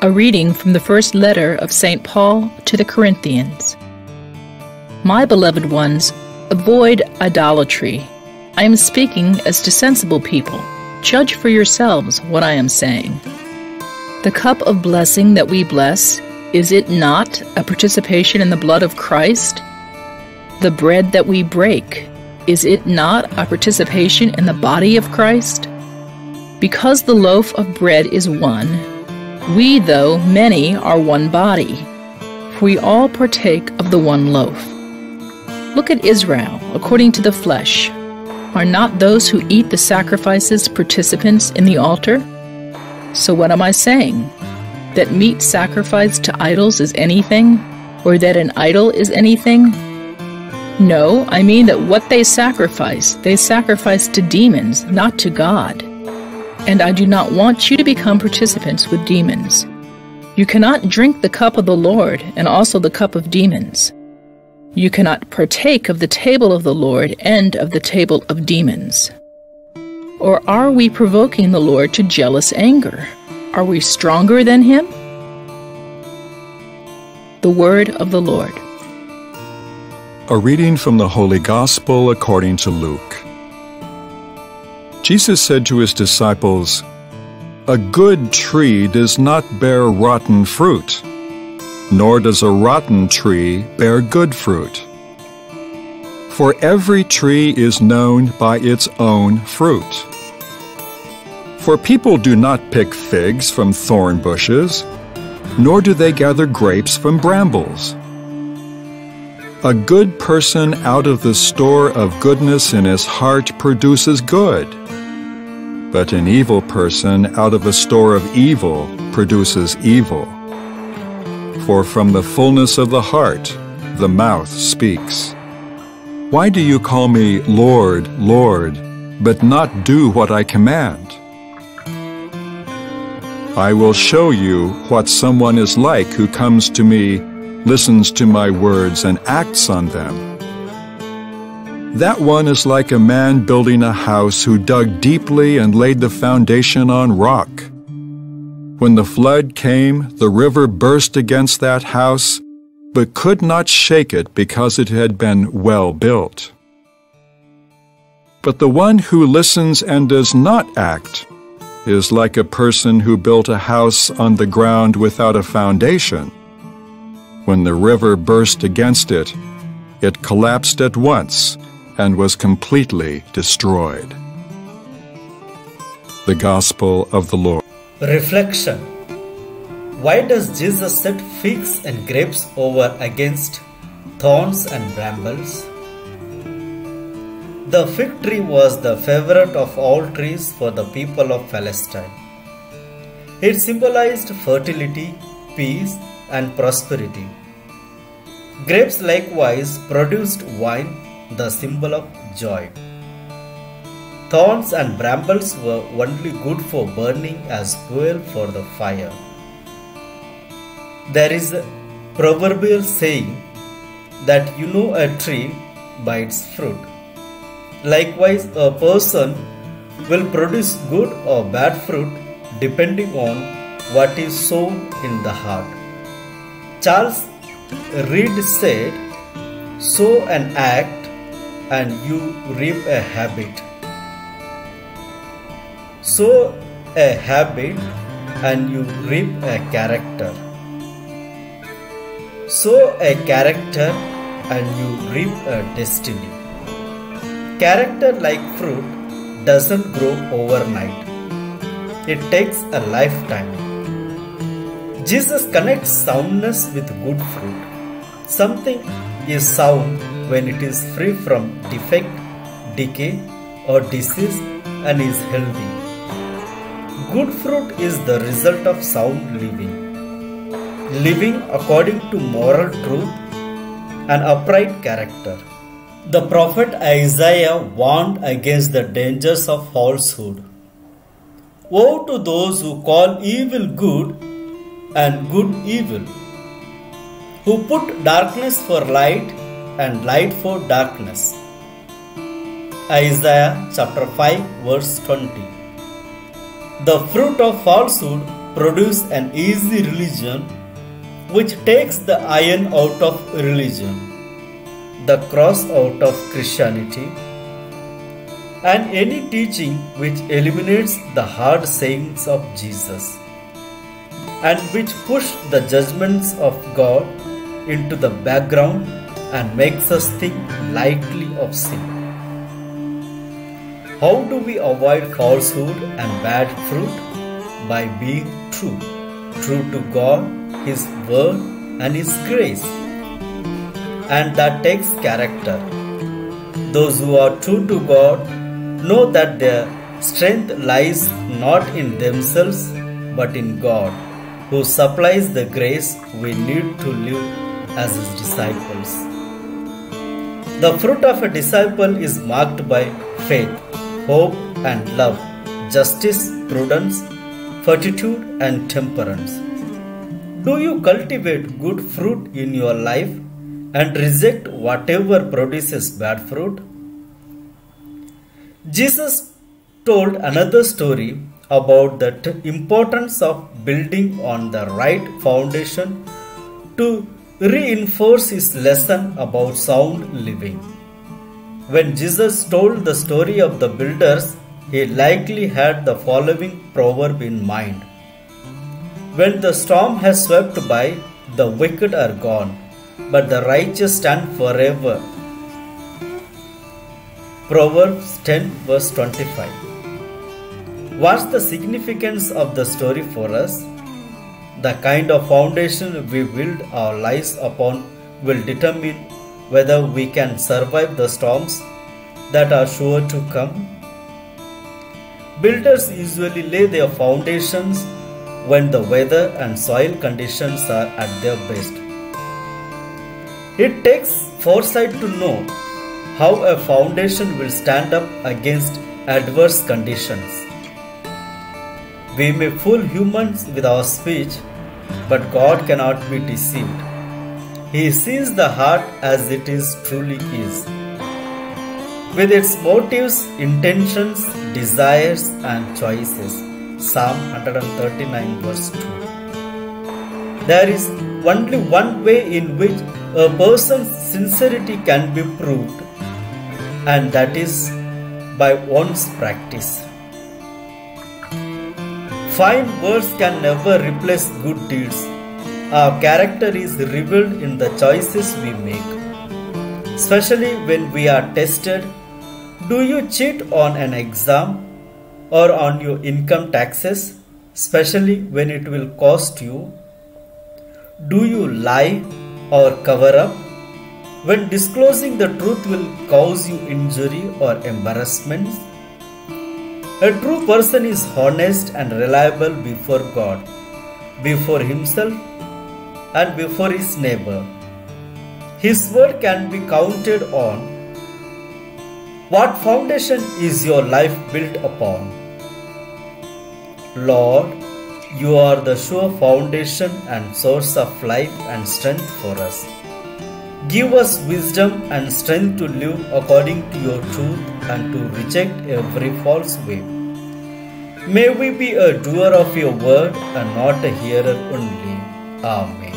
A reading from the first letter of St. Paul to the Corinthians. My beloved ones, avoid idolatry. I am speaking as to sensible people. Judge for yourselves what I am saying. The cup of blessing that we bless, is it not a participation in the blood of Christ? The bread that we break, is it not a participation in the body of Christ? Because the loaf of bread is one, we, though many, are one body, for we all partake of the one loaf. Look at Israel, according to the flesh. Are not those who eat the sacrifices participants in the altar? So what am I saying? That meat sacrificed to idols is anything, or that an idol is anything? No, I mean that what they sacrifice to demons, not to God. And I do not want you to become participants with demons. You cannot drink the cup of the Lord and also the cup of demons. You cannot partake of the table of the Lord and of the table of demons. Or are we provoking the Lord to jealous anger? Are we stronger than Him? The Word of the Lord. A reading from the Holy Gospel according to Luke. Jesus said to His disciples, "A good tree does not bear rotten fruit, nor does a rotten tree bear good fruit. For every tree is known by its own fruit. For people do not pick figs from thorn bushes, nor do they gather grapes from brambles. A good person out of the store of goodness in his heart produces good, but an evil person out of a store of evil produces evil. For from the fullness of the heart, the mouth speaks. Why do you call me Lord, Lord, but not do what I command? I will show you what someone is like who comes to me, listens to my words, and acts on them. That one is like a man building a house who dug deeply and laid the foundation on rock. When the flood came, the river burst against that house, but could not shake it because it had been well built. But the one who listens and does not act is like a person who built a house on the ground without a foundation. When the river burst against it, it collapsed at once and was completely destroyed." The Gospel of the Lord. Reflection. Why does Jesus set figs and grapes over against thorns and brambles? The fig tree was the favorite of all trees for the people of Palestine. It symbolized fertility, peace, and prosperity. Grapes likewise produced wine, the symbol of joy. Thorns and brambles were only good for burning as fuel for the fire. There is a proverbial saying that you know a tree by its fruit. Likewise, a person will produce good or bad fruit depending on what is sown in the heart. Charles Reed said, "Sow an act and you reap a habit. Sow a habit and you reap a character. Sow a character and you reap a destiny." Character, like fruit, doesn't grow overnight. It takes a lifetime. Jesus connects soundness with good fruit. Something is sound when it is free from defect, decay, or disease and is healthy. Good fruit is the result of sound living. Living according to moral truth and upright character. The prophet Isaiah warned against the dangers of falsehood. Woe to those who call evil good and good evil, who put darkness for light and light for darkness. Isaiah chapter 5 verse 20. The fruit of falsehood produce an easy religion which takes the iron out of religion, the cross out of Christianity, and any teaching which eliminates the hard sayings of Jesus and which push the judgments of God into the background and makes us think lightly of sin. How do we avoid falsehood and bad fruit? By being true to God, His Word and His grace. And that takes character. Those who are true to God know that their strength lies not in themselves but in God, who supplies the grace we need to live as His disciples. The fruit of a disciple is marked by faith, hope and love, justice, prudence, fortitude and temperance. Do you cultivate good fruit in your life and reject whatever produces bad fruit? Jesus told another story about the importance of building on the right foundation to reinforce his lesson about sound living. When Jesus told the story of the builders, he likely had the following proverb in mind: when the storm has swept by, the wicked are gone, but the righteous stand forever. Proverbs 10 verse 25. What's the significance of the story for us? The kind of foundation we build our lives upon will determine whether we can survive the storms that are sure to come. Builders usually lay their foundations when the weather and soil conditions are at their best. It takes foresight to know how a foundation will stand up against adverse conditions. We may fool humans with our speech, but God cannot be deceived. He sees the heart as it truly is, with its motives, intentions, desires and choices. Psalm 139 verse 2. There is only one way in which a person's sincerity can be proved, and that is by one's practice. Fine words can never replace good deeds. Our character is revealed in the choices we make, especially when we are tested. Do you cheat on an exam or on your income taxes, especially when it will cost you? Do you lie or cover up when disclosing the truth will cause you injury or embarrassment? A true person is honest and reliable before God, before himself and before his neighbor. His word can be counted on. What foundation is your life built upon? Lord, you are the sure foundation and source of life and strength for us. Give us wisdom and strength to live according to your truth and to reject every false way. May we be a doer of your word and not a hearer only. Amen.